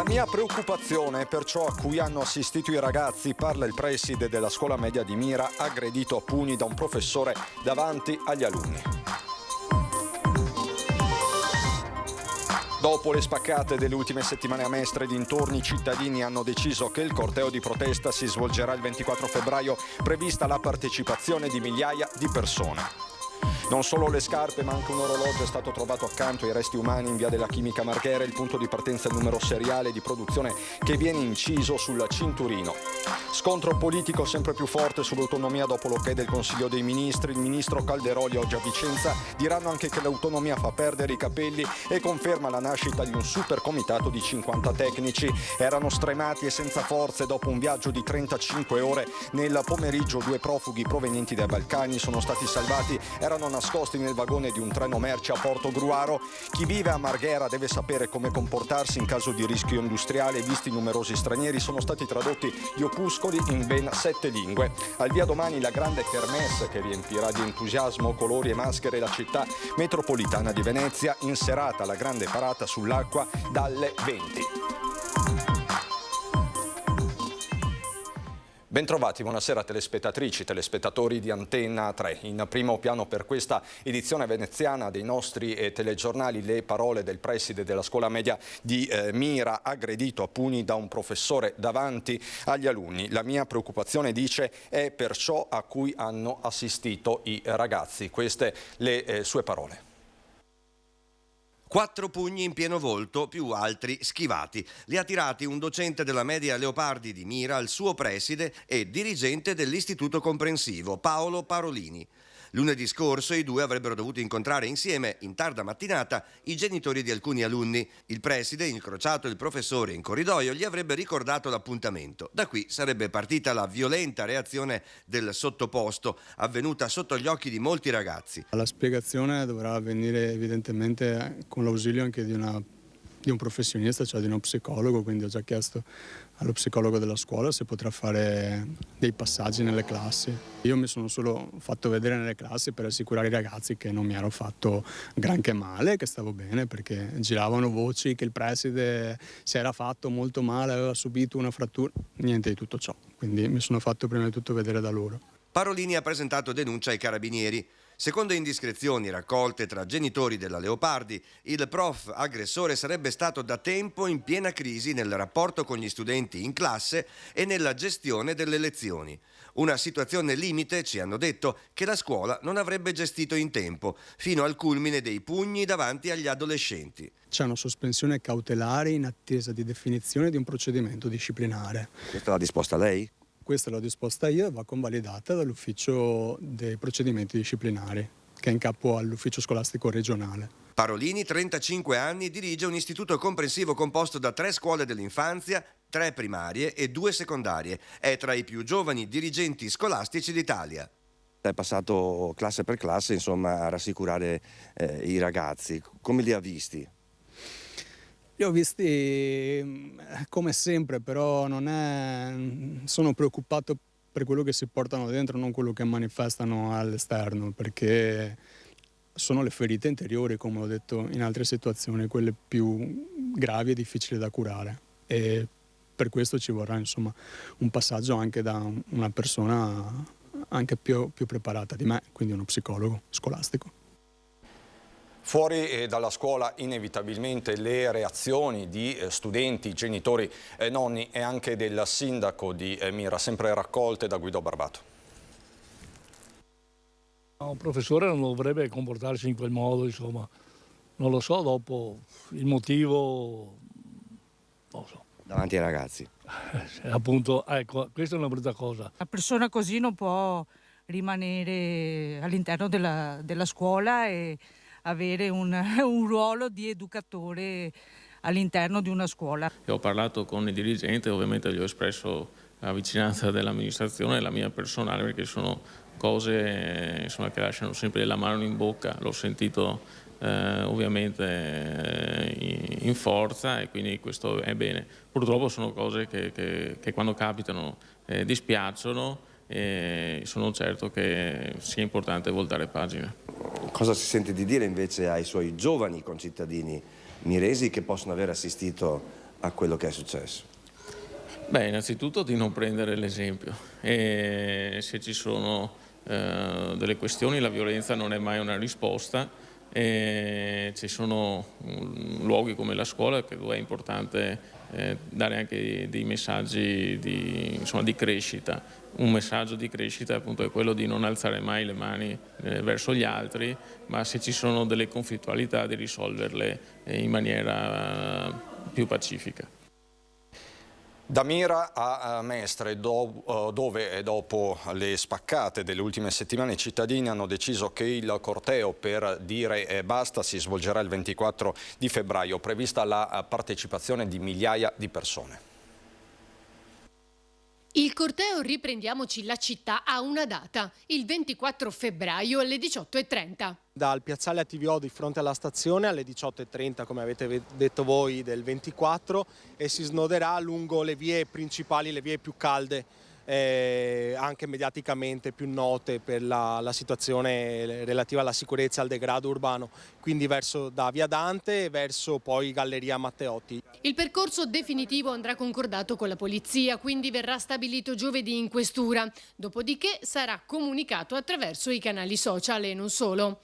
La mia preoccupazione per ciò a cui hanno assistito i ragazzi, parla il preside della scuola media di Mira, aggredito a pugni da un professore davanti agli alunni. Dopo le spaccate delle ultime settimane a Mestre e dintorni, i cittadini hanno deciso che il corteo di protesta si svolgerà il 24 febbraio, prevista la partecipazione di migliaia di persone. Non solo le scarpe, ma anche un orologio è stato trovato accanto ai resti umani in via della Chimica Marghera, il punto di partenza è il numero seriale di produzione che viene inciso sul cinturino. Scontro politico sempre più forte sull'autonomia dopo l'ok del Consiglio dei Ministri. Il ministro Calderoli oggi a Vicenza diranno anche che l'autonomia fa perdere i capelli e conferma la nascita di un super comitato di 50 tecnici. Erano stremati e senza forze dopo un viaggio di 35 ore. Nel pomeriggio 2 profughi provenienti dai Balcani sono stati salvati, erano nascosti nel vagone di un treno merci a Porto Gruaro. Chi vive a Marghera deve sapere come comportarsi in caso di rischio industriale. Visti numerosi stranieri, sono stati tradotti gli opuscoli in ben 7 lingue. Al via domani la grande kermesse che riempirà di entusiasmo, colori e maschere la città metropolitana di Venezia, in serata la grande parata sull'acqua dalle 20. Bentrovati, buonasera telespettatrici, telespettatori di Antenna 3. In primo piano per questa edizione veneziana dei nostri telegiornali le parole del preside della scuola media di Mira, aggredito a pugni da un professore davanti agli alunni. La mia preoccupazione, dice, è per ciò a cui hanno assistito i ragazzi. Queste le sue parole. 4 pugni in pieno volto, più altri schivati. Li ha tirati un docente della media Leopardi di Mira, il suo preside e dirigente dell'istituto comprensivo, Paolo Parolini. Lunedì scorso i due avrebbero dovuto incontrare insieme, in tarda mattinata, i genitori di alcuni alunni. Il preside, incrociato il professore in corridoio, gli avrebbe ricordato l'appuntamento. Da qui sarebbe partita la violenta reazione del sottoposto, avvenuta sotto gli occhi di molti ragazzi. La spiegazione dovrà avvenire evidentemente con l'ausilio anche di un professionista, cioè di uno psicologo, quindi ho già chiesto allo psicologo della scuola se potrà fare dei passaggi nelle classi. Io mi sono solo fatto vedere nelle classi per assicurare i ragazzi che non mi ero fatto granché male, che stavo bene, perché giravano voci che il preside si era fatto molto male, aveva subito una frattura, niente di tutto ciò. Quindi mi sono fatto prima di tutto vedere da loro. Parolini ha presentato denuncia ai carabinieri. Secondo indiscrezioni raccolte tra genitori della Leopardi, il prof aggressore sarebbe stato da tempo in piena crisi nel rapporto con gli studenti in classe e nella gestione delle lezioni. Una situazione limite, ci hanno detto, che la scuola non avrebbe gestito in tempo, fino al culmine dei pugni davanti agli adolescenti. C'è una sospensione cautelare in attesa di definizione di un procedimento disciplinare. Questa l'ha disposta lei? Questa l'ho disposta io e va convalidata dall'ufficio dei procedimenti disciplinari, che è in capo all'ufficio scolastico regionale. Parolini, 35 anni, dirige un istituto comprensivo composto da 3 scuole dell'infanzia, 3 primarie e 2 secondarie. È tra i più giovani dirigenti scolastici d'Italia. È passato classe per classe, insomma, a rassicurare i ragazzi. Come li ha visti? Li ho visti come sempre, però sono preoccupato per quello che si portano dentro, non quello che manifestano all'esterno, perché sono le ferite interiori, come ho detto in altre situazioni, quelle più gravi e difficili da curare. E per questo ci vorrà, insomma, un passaggio anche da una persona anche più preparata di me, quindi uno psicologo scolastico. Fuori dalla scuola inevitabilmente le reazioni di studenti, genitori, nonni e anche del sindaco di Mira, sempre raccolte da Guido Barbato. Un professore non dovrebbe comportarsi in quel modo, insomma. Non lo so, dopo il motivo, non lo so. Davanti ai ragazzi. Appunto, ecco, questa è una brutta cosa. Una persona così non può rimanere all'interno della scuola e avere un ruolo di educatore all'interno di una scuola. Ho parlato con il dirigente, ovviamente gli ho espresso la vicinanza dell'amministrazione e la mia personale, perché sono cose insomma, che lasciano sempre la mano in bocca. L'ho sentito ovviamente in forza e quindi questo è bene. Purtroppo sono cose che quando capitano dispiacciono e sono certo che sia importante voltare pagina. Cosa si sente di dire invece ai suoi giovani concittadini miresi che possono aver assistito a quello che è successo? Beh, innanzitutto di non prendere l'esempio. E se ci sono delle questioni, la violenza non è mai una risposta. E ci sono luoghi come la scuola dove è importante dare anche dei messaggi di crescita. Un messaggio di crescita appunto è quello di non alzare mai le mani verso gli altri, ma se ci sono delle conflittualità di risolverle in maniera più pacifica. Da Mira a Mestre, dove dopo le spaccate delle ultime settimane i cittadini hanno deciso che il corteo per dire basta si svolgerà il 24 di febbraio, prevista la partecipazione di migliaia di persone. Il corteo Riprendiamoci la città ha una data, il 24 febbraio alle 18:30. Dal piazzale ATVO di fronte alla stazione alle 18:30, come avete detto voi, del 24, e si snoderà lungo le vie principali, le vie più calde, anche mediaticamente più note per la situazione relativa alla sicurezza e al degrado urbano, quindi da via Dante verso poi Galleria Matteotti. Il percorso definitivo andrà concordato con la polizia, quindi verrà stabilito giovedì in questura, dopodiché sarà comunicato attraverso i canali social e non solo.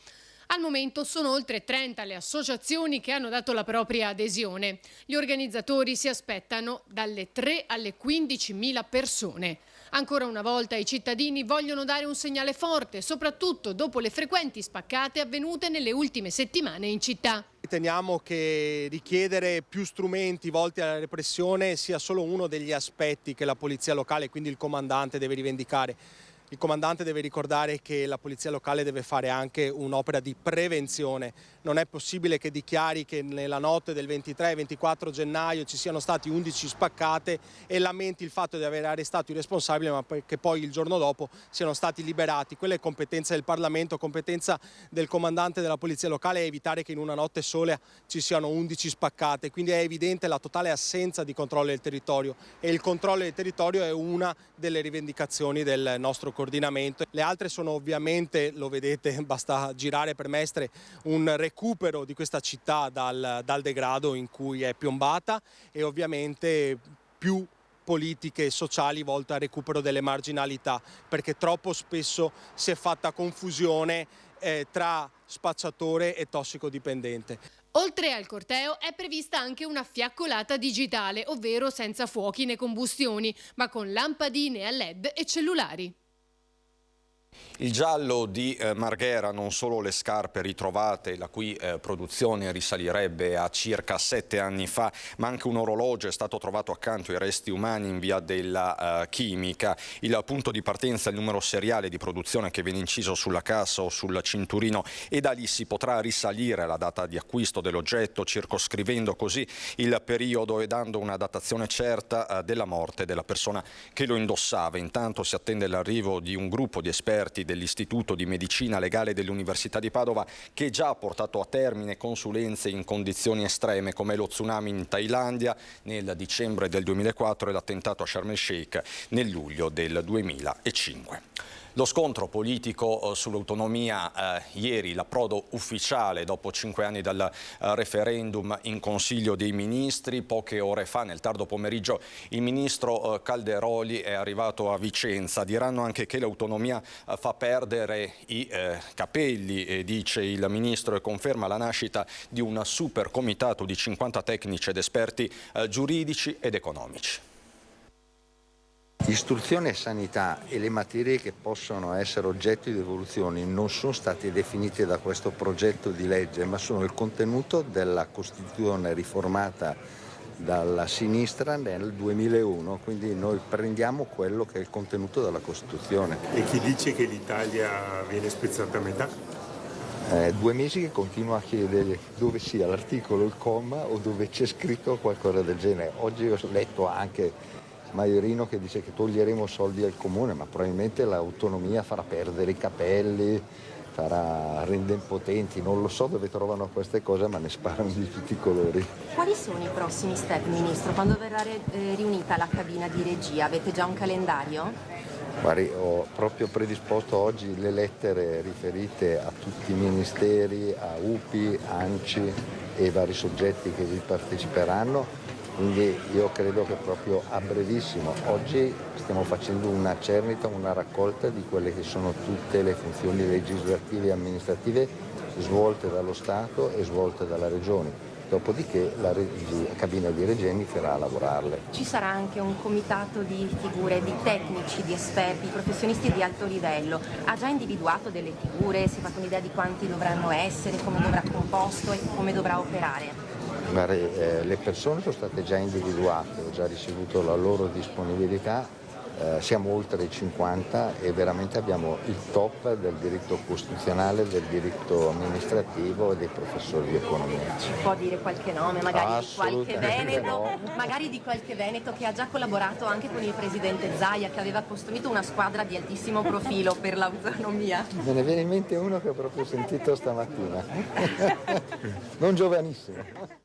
Al momento sono oltre 30 le associazioni che hanno dato la propria adesione. Gli organizzatori si aspettano dalle 3 alle 15.000 persone. Ancora una volta i cittadini vogliono dare un segnale forte, soprattutto dopo le frequenti spaccate avvenute nelle ultime settimane in città. Riteniamo che richiedere più strumenti volti alla repressione sia solo uno degli aspetti che la polizia locale, quindi il comandante, deve rivendicare. Il comandante deve ricordare che la polizia locale deve fare anche un'opera di prevenzione. Non è possibile che dichiari che nella notte del 23 e 24 gennaio ci siano stati 11 spaccate e lamenti il fatto di aver arrestato i responsabili, ma che poi il giorno dopo siano stati liberati. Quella è competenza del Parlamento, competenza del comandante della polizia locale, è evitare che in una notte sola ci siano 11 spaccate. Quindi è evidente la totale assenza di controllo del territorio, e il controllo del territorio è una delle rivendicazioni del nostro coordinamento. Le altre sono ovviamente, lo vedete, basta girare per Mestre, un recupero di questa città dal degrado in cui è piombata, e ovviamente più politiche sociali volte al recupero delle marginalità, perché troppo spesso si è fatta confusione tra spacciatore e tossicodipendente. Oltre al corteo è prevista anche una fiaccolata digitale, ovvero senza fuochi né combustioni, ma con lampadine a LED e cellulari. Il giallo di Marghera, non solo le scarpe ritrovate, la cui produzione risalirebbe a circa 7 anni fa, ma anche un orologio è stato trovato accanto ai resti umani in via della Chimica. Il punto di partenza è il numero seriale di produzione che viene inciso sulla cassa o sul cinturino, e da lì si potrà risalire alla data di acquisto dell'oggetto, circoscrivendo così il periodo e dando una datazione certa della morte della persona che lo indossava. Intanto si attende l'arrivo di un gruppo di esperti dell'Istituto di Medicina Legale dell'Università di Padova, che già ha portato a termine consulenze in condizioni estreme come lo tsunami in Thailandia nel dicembre del 2004 e l'attentato a Sharm el Sheikh nel luglio del 2005. Lo scontro politico sull'autonomia ieri, l'approdo ufficiale dopo 5 anni dal referendum in Consiglio dei Ministri. Poche ore fa, nel tardo pomeriggio, il ministro Calderoli è arrivato a Vicenza. Diranno anche che l'autonomia fa perdere i capelli, dice il ministro, e conferma la nascita di un super comitato di 50 tecnici ed esperti giuridici ed economici. Istruzione e sanità e le materie che possono essere oggetto di evoluzioni non sono state definite da questo progetto di legge, ma sono il contenuto della Costituzione riformata dalla sinistra nel 2001, quindi noi prendiamo quello che è il contenuto della Costituzione. E chi dice che l'Italia viene spezzata a metà? 2 mesi che continuo a chiedere dove sia l'articolo, il comma, o dove c'è scritto qualcosa del genere. Oggi ho letto anche Maiorino che dice che toglieremo soldi al comune, ma probabilmente l'autonomia farà perdere i capelli, rende impotenti, non lo so dove trovano queste cose, ma ne sparano di tutti i colori. Quali sono i prossimi step, Ministro? Quando verrà riunita la cabina di regia? Avete già un calendario? Guardi, ho proprio predisposto oggi le lettere riferite a tutti i ministeri, a UPI, ANCI e vari soggetti che vi parteciperanno, Quindi io credo che proprio a brevissimo, oggi stiamo facendo una cernita, una raccolta di quelle che sono tutte le funzioni legislative e amministrative svolte dallo Stato e svolte dalla Regione. Dopodiché la cabina di regia inizierà a lavorarle. Ci sarà anche un comitato di figure, di tecnici, di esperti, professionisti di alto livello. Ha già individuato delle figure, si è fatto un'idea di quanti dovranno essere, come dovrà composto e come dovrà operare? Le persone sono state già individuate, ho già ricevuto la loro disponibilità, siamo oltre i 50 e veramente abbiamo il top del diritto costituzionale, del diritto amministrativo e dei professori di economia. Ci può dire qualche nome, magari di qualche veneto che ha già collaborato anche con il presidente Zaia, che aveva costruito una squadra di altissimo profilo per l'autonomia? Me ne viene in mente uno che ho proprio sentito stamattina, non giovanissimo.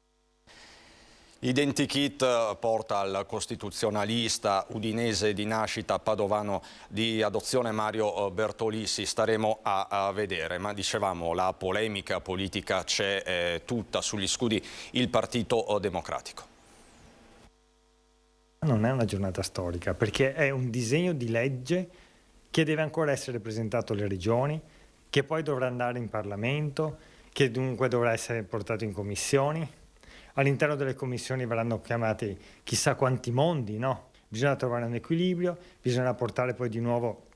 Identikit porta al costituzionalista udinese di nascita, padovano di adozione Mario Bertolissi. Staremo a vedere, ma dicevamo la polemica politica c'è tutta sugli scudi il Partito Democratico. Non è una giornata storica perché è un disegno di legge che deve ancora essere presentato alle regioni, che poi dovrà andare in Parlamento, che dunque dovrà essere portato in commissioni. All'interno delle commissioni verranno chiamati chissà quanti mondi, no? Bisogna trovare un equilibrio, bisogna portare poi di nuovo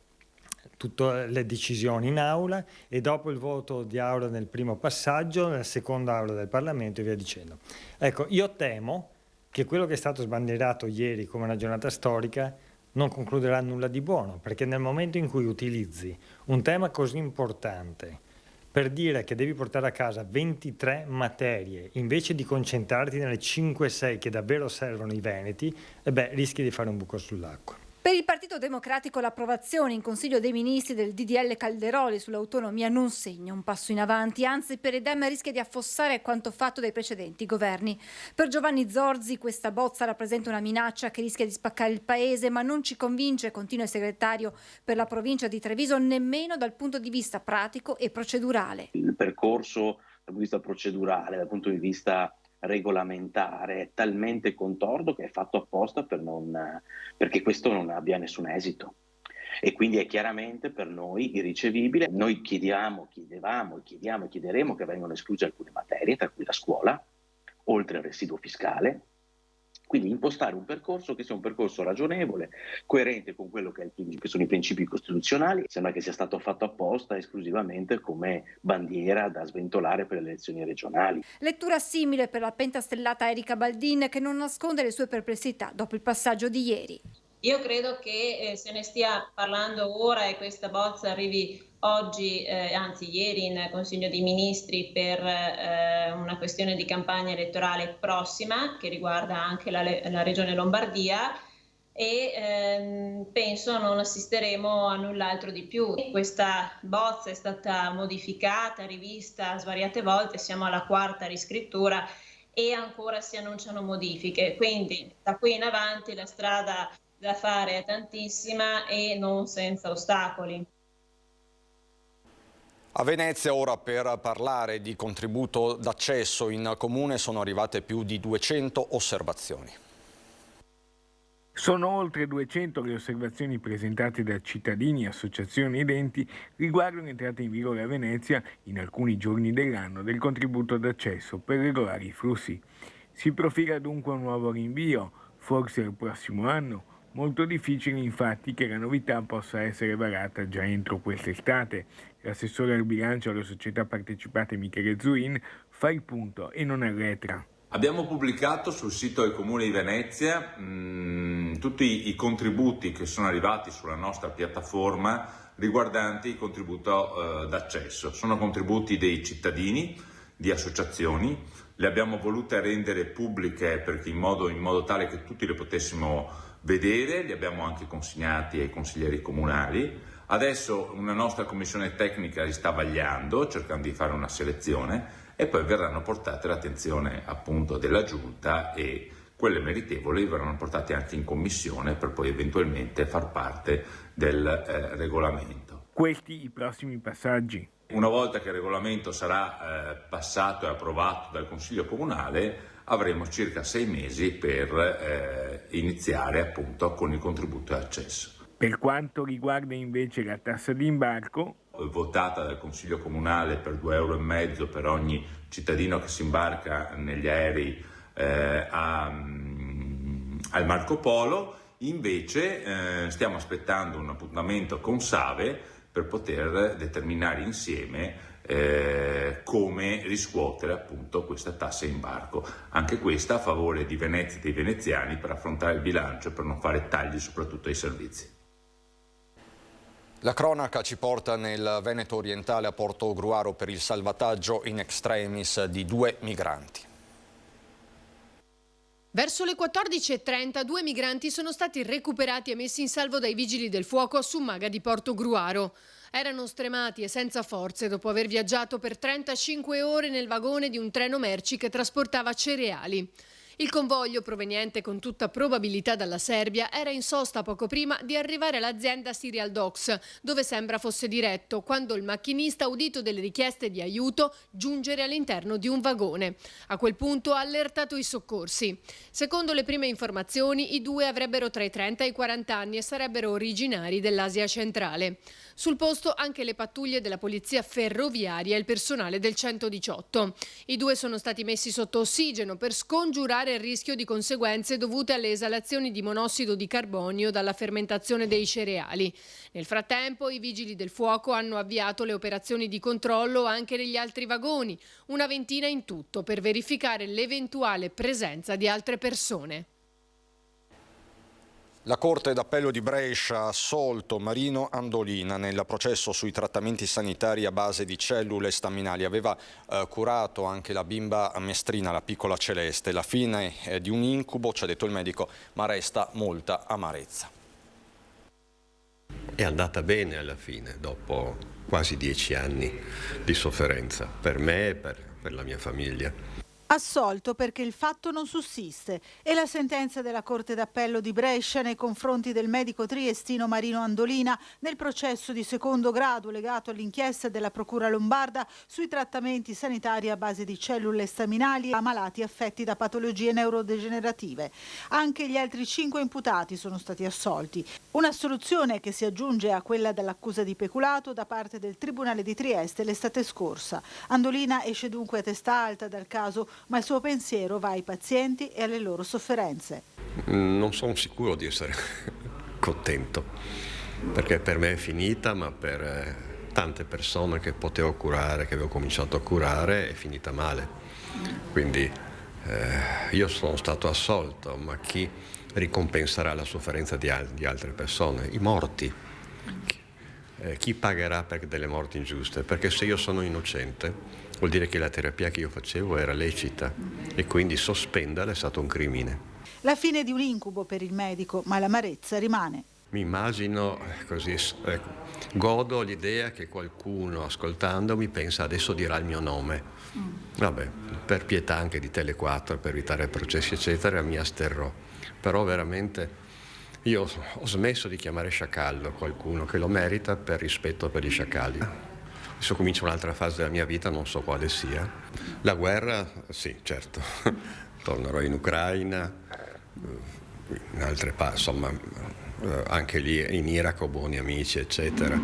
tutte le decisioni in aula e dopo il voto di aula nel primo passaggio, nel secondo aula del Parlamento e via dicendo. Ecco, io temo che quello che è stato sbandierato ieri come una giornata storica non concluderà nulla di buono, perché nel momento in cui utilizzi un tema così importante per dire che devi portare a casa 23 materie invece di concentrarti nelle 5-6 che davvero servono i veneti, rischi di fare un buco sull'acqua. Per il Partito Democratico l'approvazione in Consiglio dei Ministri del DDL Calderoli sull'autonomia non segna un passo in avanti, anzi per il Dem rischia di affossare quanto fatto dai precedenti governi. Per Giovanni Zorzi questa bozza rappresenta una minaccia che rischia di spaccare il paese, ma non ci convince, continua il segretario per la provincia di Treviso, nemmeno dal punto di vista pratico e procedurale. Il percorso dal punto di vista procedurale, dal punto di vista regolamentare è talmente contorto che è fatto apposta perché questo non abbia nessun esito e quindi è chiaramente per noi irricevibile. Noi chiedevamo e chiederemo che vengano escluse alcune materie, tra cui la scuola, oltre al residuo fiscale. Quindi impostare un percorso che sia un percorso ragionevole, coerente con quello che sono i principi costituzionali. Sembra che sia stato fatto apposta esclusivamente come bandiera da sventolare per le elezioni regionali. Lettura simile per la pentastellata Erika Baldin, che non nasconde le sue perplessità dopo il passaggio di ieri. Io credo che se ne stia parlando ora e questa bozza arrivi oggi, anzi ieri in Consiglio dei Ministri per una questione di campagna elettorale prossima che riguarda anche la Regione Lombardia e penso non assisteremo a null'altro di più. Questa bozza è stata modificata, rivista svariate volte, siamo alla 4ª riscrittura e ancora si annunciano modifiche, quindi da qui in avanti la strada da fare è tantissima e non senza ostacoli. A Venezia ora per parlare di contributo d'accesso in comune sono arrivate più di 200 osservazioni. Sono oltre 200 le osservazioni presentate da cittadini e associazioni ed enti riguardo l'entrata in vigore a Venezia in alcuni giorni dell'anno del contributo d'accesso per regolare i flussi. Si profila dunque un nuovo rinvio, forse il prossimo anno. Molto difficile infatti che la novità possa essere varata già entro quest'estate. L'assessore al bilancio alle società partecipate Michele Zuin fa il punto e non arretra. Abbiamo pubblicato sul sito del Comune di Venezia tutti i contributi che sono arrivati sulla nostra piattaforma riguardanti il contributo d'accesso. Sono contributi dei cittadini, di associazioni, le abbiamo volute rendere pubbliche perché in modo tale che tutti le potessimo vedere, li abbiamo anche consegnati ai consiglieri comunali. Adesso una nostra commissione tecnica li sta vagliando, cercando di fare una selezione e poi verranno portate all'attenzione appunto della Giunta e quelle meritevoli verranno portate anche in commissione per poi eventualmente far parte del regolamento. Questi i prossimi passaggi. Una volta che il regolamento sarà passato e approvato dal Consiglio Comunale, avremo circa 6 mesi per iniziare appunto con il contributo di accesso. Per quanto riguarda invece la tassa d'imbarco, votata dal Consiglio Comunale per 2,5 euro per ogni cittadino che si imbarca negli aerei al Marco Polo, invece stiamo aspettando un appuntamento con Save per poter determinare insieme come riscuotere appunto questa tassa imbarco, anche questa a favore di Venezia e dei veneziani per affrontare il bilancio e per non fare tagli soprattutto ai servizi. La cronaca ci porta nel Veneto orientale a Porto Gruaro per il salvataggio in extremis di 2 migranti. Verso le 14:30 2 migranti sono stati recuperati e messi in salvo dai vigili del fuoco a Summaga di Porto Gruaro. Erano stremati e senza forze dopo aver viaggiato per 35 ore nel vagone di un treno merci che trasportava cereali. Il convoglio, proveniente con tutta probabilità dalla Serbia, era in sosta poco prima di arrivare all'azienda Serial Docs, dove sembra fosse diretto, quando il macchinista ha udito delle richieste di aiuto giungere all'interno di un vagone. A quel punto ha allertato i soccorsi. Secondo le prime informazioni, i due avrebbero tra i 30 e i 40 anni e sarebbero originari dell'Asia centrale. Sul posto anche le pattuglie della polizia ferroviaria e il personale del 118. I due sono stati messi sotto ossigeno per scongiurare il rischio di conseguenze dovute alle esalazioni di monossido di carbonio dalla fermentazione dei cereali. Nel frattempo i vigili del fuoco hanno avviato le operazioni di controllo anche negli altri vagoni, una ventina in tutto, per verificare l'eventuale presenza di altre persone. La Corte d'Appello di Brescia ha assolto Marino Andolina nel processo sui trattamenti sanitari a base di cellule staminali. Aveva curato anche la bimba mestrina, la piccola Celeste. La fine di un incubo, ci ha detto il medico, ma resta molta amarezza. È andata bene alla fine, dopo quasi 10 anni di sofferenza, per me e per la mia famiglia. Assolto perché il fatto non sussiste e la sentenza della Corte d'Appello di Brescia nei confronti del medico triestino Marino Andolina nel processo di secondo grado legato all'inchiesta della Procura Lombarda sui trattamenti sanitari a base di cellule staminali a malati affetti da patologie neurodegenerative. Anche gli altri 5 imputati sono stati assolti. Una soluzione che si aggiunge a quella dell'accusa di peculato da parte del Tribunale di Trieste l'estate scorsa. Andolina esce dunque a testa alta dal caso, ma il suo pensiero va ai pazienti e alle loro sofferenze. Non sono sicuro di essere contento, perché per me è finita, ma per tante persone che potevo curare, che avevo cominciato a curare, è finita male. Quindi io sono stato assolto, ma chi ricompenserà la sofferenza di altre persone? I morti. Chi pagherà per delle morti ingiuste? Perché se io sono innocente vuol dire che la terapia che io facevo era lecita e quindi sospenderla è stato un crimine. La fine di un incubo per il medico, ma l'amarezza rimane. Mi immagino così, godo l'idea che qualcuno ascoltandomi pensa adesso dirà il mio nome. Vabbè, per pietà anche di Tele4, per evitare processi eccetera, mi asterrò. Però veramente io ho smesso di chiamare sciacallo qualcuno che lo merita per rispetto per gli sciacalli. Adesso comincia un'altra fase della mia vita, non so quale sia. La guerra, sì, certo. Tornerò in Ucraina, in altre parti, insomma, anche lì in Iraq ho buoni amici, eccetera.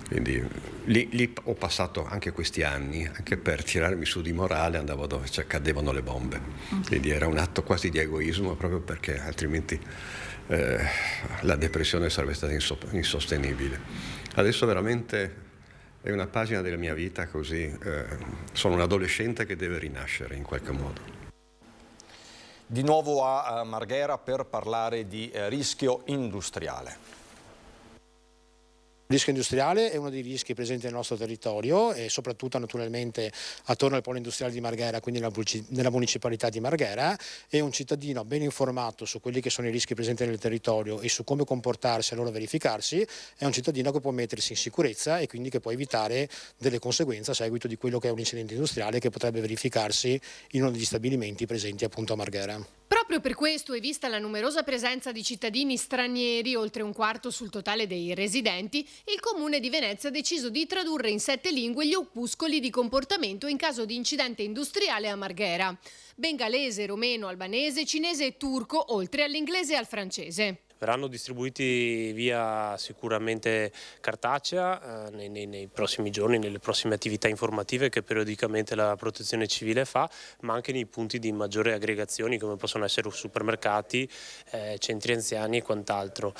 Quindi lì ho passato anche questi anni, anche per tirarmi su di morale andavo dove cadevano le bombe. Quindi era un atto quasi di egoismo, proprio perché altrimenti la depressione sarebbe stata insostenibile. Adesso veramente è una pagina della mia vita così, sono un adolescente che deve rinascere in qualche modo. Di nuovo a Marghera per parlare di rischio industriale. Il rischio industriale è uno dei rischi presenti nel nostro territorio e soprattutto naturalmente attorno al polo industriale di Marghera, quindi nella municipalità di Marghera, e un cittadino ben informato su quelli che sono i rischi presenti nel territorio e su come comportarsi e loro verificarsi è un cittadino che può mettersi in sicurezza e quindi che può evitare delle conseguenze a seguito di quello che è un incidente industriale che potrebbe verificarsi in uno degli stabilimenti presenti appunto a Marghera. Proprio per questo, e vista la numerosa presenza di cittadini stranieri, oltre un quarto sul totale dei residenti, Il Comune di Venezia ha deciso di tradurre in 7 lingue gli opuscoli di comportamento in caso di incidente industriale a Marghera: bengalese, romeno, albanese, cinese e turco, oltre all'inglese e al francese. Verranno distribuiti via sicuramente cartacea nei prossimi giorni, nelle prossime attività informative che periodicamente la Protezione Civile fa, ma anche nei punti di maggiore aggregazioni come possono essere supermercati, centri anziani e quant'altro.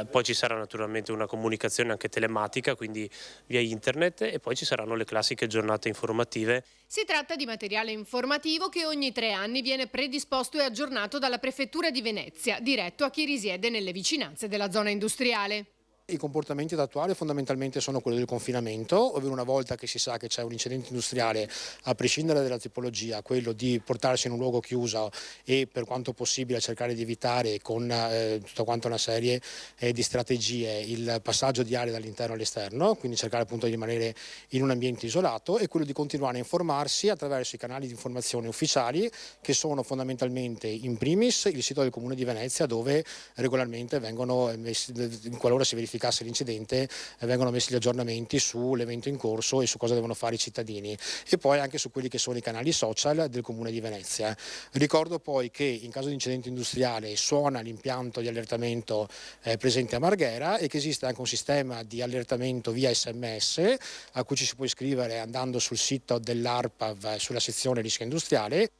Poi ci sarà naturalmente una comunicazione anche telematica, quindi via internet, e poi ci saranno le classiche giornate informative. Si tratta di materiale informativo che ogni 3 anni viene predisposto e aggiornato dalla Prefettura di Venezia, diretto a chi risiede nelle vicinanze della zona industriale. I comportamenti da attuare fondamentalmente sono quelli del confinamento, ovvero una volta che si sa che c'è un incidente industriale, a prescindere dalla tipologia, quello di portarsi in un luogo chiuso e per quanto possibile cercare di evitare con tutta quanta una serie di strategie il passaggio di aria dall'interno all'esterno, quindi cercare appunto di rimanere in un ambiente isolato, e quello di continuare a informarsi attraverso i canali di informazione ufficiali, che sono fondamentalmente in primis il sito del Comune di Venezia, dove regolarmente vengono messi, qualora si verificasse l'incidente, vengono messi gli aggiornamenti sull'evento in corso e su cosa devono fare i cittadini, e poi anche su quelli che sono i canali social del Comune di Venezia. Ricordo poi che in caso di incidente industriale suona l'impianto di allertamento presente a Marghera, e che esiste anche un sistema di allertamento via SMS a cui ci si può iscrivere andando sul sito dell'ARPAV sulla sezione rischio industriale.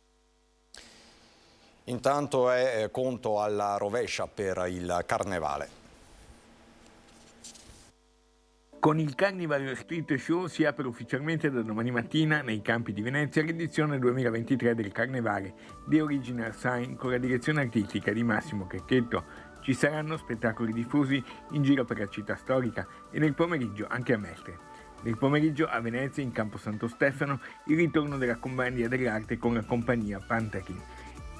Intanto è conto alla rovescia per il Carnevale. Con il Carnival Street Show si apre ufficialmente da domani mattina nei campi di Venezia l'edizione 2023 del Carnevale di Original Sign, con la direzione artistica di Massimo Checchetto. Ci saranno spettacoli diffusi in giro per la città storica e nel pomeriggio anche a Mestre. Nel pomeriggio a Venezia, in Campo Santo Stefano, il ritorno della Combandia dell'Arte con la compagnia Pantachin.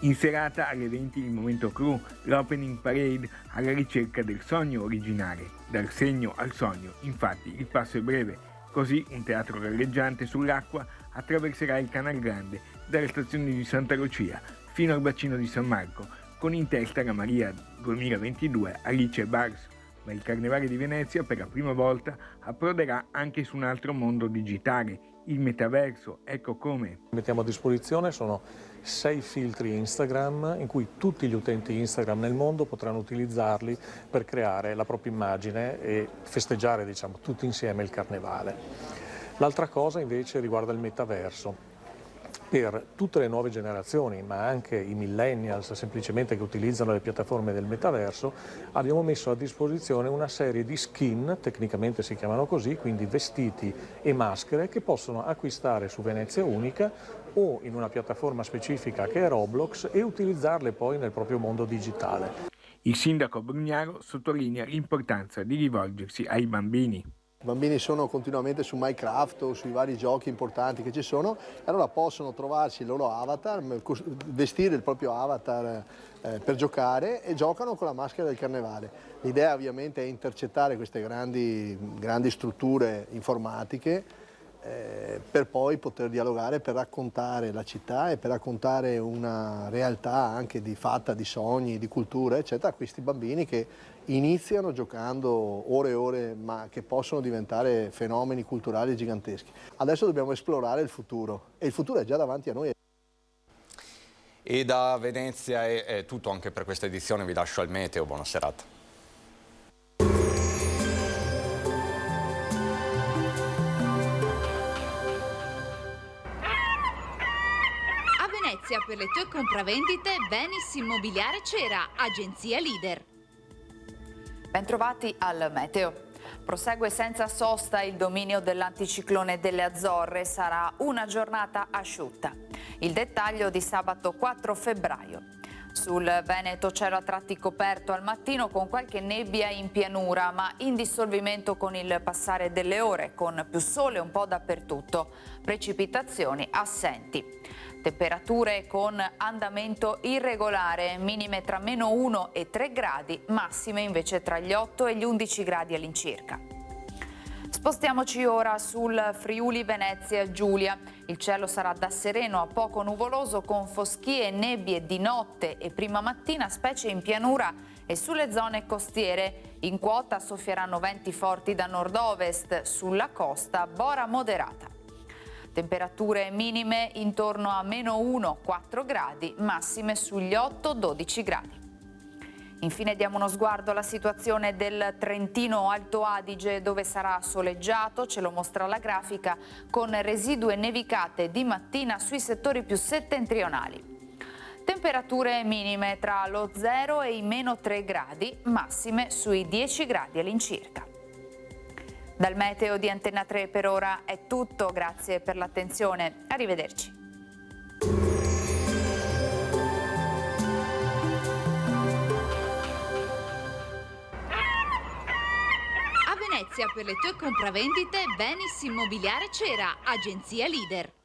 In serata alle 20 il momento clou, l'opening parade alla ricerca del sogno originale, dal segno al sogno. Infatti il passo è breve, così un teatro galleggiante sull'acqua attraverserà il Canal Grande dalle stazioni di Santa Lucia fino al bacino di San Marco, con in testa la Maria 2022 Alice Bars. Ma il Carnevale di Venezia per la prima volta approderà anche su un altro mondo digitale, il metaverso. Ecco come. Mettiamo a disposizione sono 6 filtri Instagram in cui tutti gli utenti Instagram nel mondo potranno utilizzarli per creare la propria immagine e festeggiare, diciamo, tutti insieme il Carnevale. L'altra cosa invece riguarda il metaverso. Per tutte le nuove generazioni, ma anche i millennials semplicemente che utilizzano le piattaforme del metaverso, abbiamo messo a disposizione una serie di skin, tecnicamente si chiamano così, quindi vestiti e maschere che possono acquistare su Venezia Unica o in una piattaforma specifica che è Roblox e utilizzarle poi nel proprio mondo digitale. Il sindaco Brugnaro sottolinea l'importanza di rivolgersi ai bambini. I bambini sono continuamente su Minecraft o sui vari giochi importanti che ci sono, e allora possono trovarsi il loro avatar, vestire il proprio avatar per giocare, e giocano con la maschera del Carnevale. L'idea ovviamente è intercettare queste grandi strutture informatiche per poi poter dialogare, per raccontare la città e per raccontare una realtà anche fatta di sogni, di cultura, eccetera, a questi bambini che iniziano giocando ore e ore, ma che possono diventare fenomeni culturali giganteschi. Adesso dobbiamo esplorare il futuro, e il futuro è già davanti a noi. E da Venezia è tutto anche per questa edizione, vi lascio al meteo, buona serata. Per le tue compravendite Venis Immobiliare Cera, agenzia leader. Bentrovati al meteo. Prosegue senza sosta il dominio dell'anticiclone delle Azzorre, sarà una giornata asciutta. Il dettaglio di sabato 4 febbraio. Sul Veneto cielo a tratti coperto al mattino con qualche nebbia in pianura, ma in dissolvimento con il passare delle ore, con più sole un po' dappertutto, precipitazioni assenti. Temperature con andamento irregolare, minime tra -1 e 3 gradi, massime invece tra gli 8 e gli 11 gradi all'incirca. Spostiamoci ora sul Friuli Venezia Giulia. Il cielo sarà da sereno a poco nuvoloso con foschie e nebbie di notte e prima mattina, specie in pianura E sulle zone costiere in quota soffieranno venti forti da nord-ovest, sulla costa bora moderata. Temperature minime intorno a -1-4 gradi, massime sugli 8-12 gradi. Infine diamo uno sguardo alla situazione del Trentino Alto Adige, dove sarà soleggiato, ce lo mostra la grafica, con residue nevicate di mattina sui settori più settentrionali. Temperature minime tra lo 0 e i -3 gradi, massime sui 10 gradi all'incirca. Dal meteo di Antenna 3 per ora è tutto, grazie per l'attenzione, arrivederci. A Venezia per le tue compravendite Venis Immobiliare Cera, agenzia leader.